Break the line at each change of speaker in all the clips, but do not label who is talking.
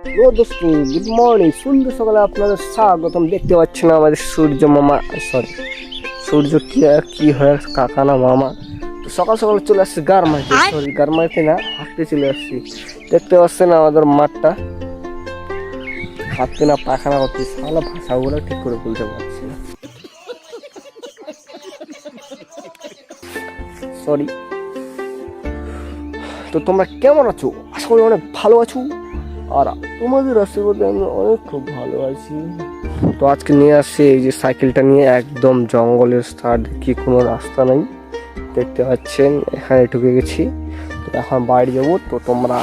ও দোস্ত, good morning. সুন্দর সকালে আপনাদের স্বাগতম। দেখতে পাচ্ছেন আমাদের সূর্য মামা, সরি সূর্য কি হয় কাকা না মামা। তো সকাল সকাল চলে আসছে গারমাইতে, সরি গারমাইতে না, হাঁটতে চলে আসছি। দেখতে পাচ্ছেন আমাদের মাঠটা, হাঁটতে না পায়খানা করতে, সালা ভাষাগুলো ঠিক করে বলতে পারছি না, সরি। তো তোমরা কেমন আছো? আশা করি অনেক ভালো আছো, আর তোমাদের আশীর্বাদে আমি অনেক খুব ভালো আছি। তো আজকে নিয়ে আসছি এই যে সাইকেলটা নিয়ে, একদম জঙ্গলের স্টার্ট, কি কোনো রাস্তা নেই, দেখতে পাচ্ছেন এখানে ঢুকে গেছি। তো এখন বাইরে যাবো। তো তোমরা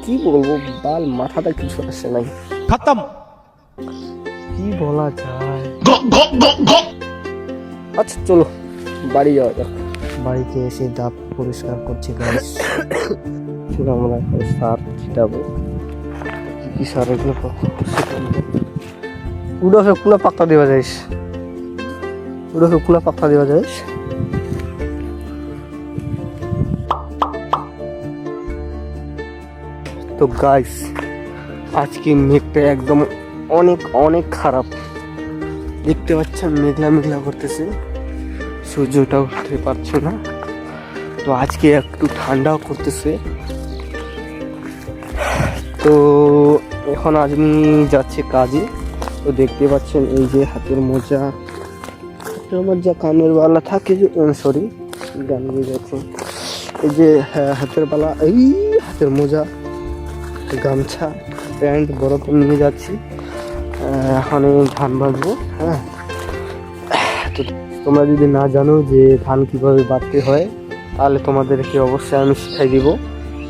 কি বলবো, বাল মাথাটা কিছু আসে নাই,
খতম।
কি বলা যায়। আচ্ছা চলো বাড়ি যাওয়া যাক।
বাড়িতে এসে দাঁত পরিষ্কার করছি গাইস।
আমরা এখন সার ছিটাবো। কি সার এগুলো? উড়োকে কোনো পাত্তা দেওয়া যাইস, উড়োকে কোনো পাত্তা দেওয়া যাইস। তো গাইস, আজকে মেঘটা একদম অনেক অনেক খারাপ, দেখতে পাচ্ছেন মেঘলা মেঘলা করতেছে, সূর্যটা উঠতে পারছে না। তো আজকে একটু ঠান্ডাও করতেছে। তো এখন আমি যাচ্ছি কাজে। তো দেখতে পাচ্ছেন এই যে হাতের মোজা, কানের বালা থাকে যে, সরি গান গিয়ে যাচ্ছে, এই যে হাতের বালা, এই হাতের মোজা, গামছা, প্যান্ট বরফ নিয়ে যাচ্ছি। এখন আমি ধান বাঁধবো। হ্যাঁ, তো তোমরা যদি না জানো যে ধান কিভাবে বাঁধতে হয়, তাহলে তোমাদেরকে অবশ্যই আমি শিখাই দিব।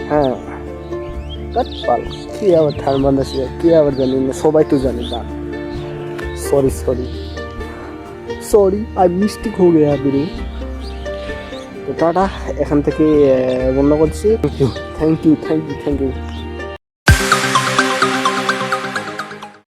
হ্যাঁ, পাল কি আবার ধান বাঁধা শিখাই, কি আবার জানি না, সবাই তো জানে। তা sorry sorry sorry, I mistake হয়ে গেছে বিরু। তো টাটা, এখান থেকে বন্ধ করছি। Thank you thank you thank you thank you.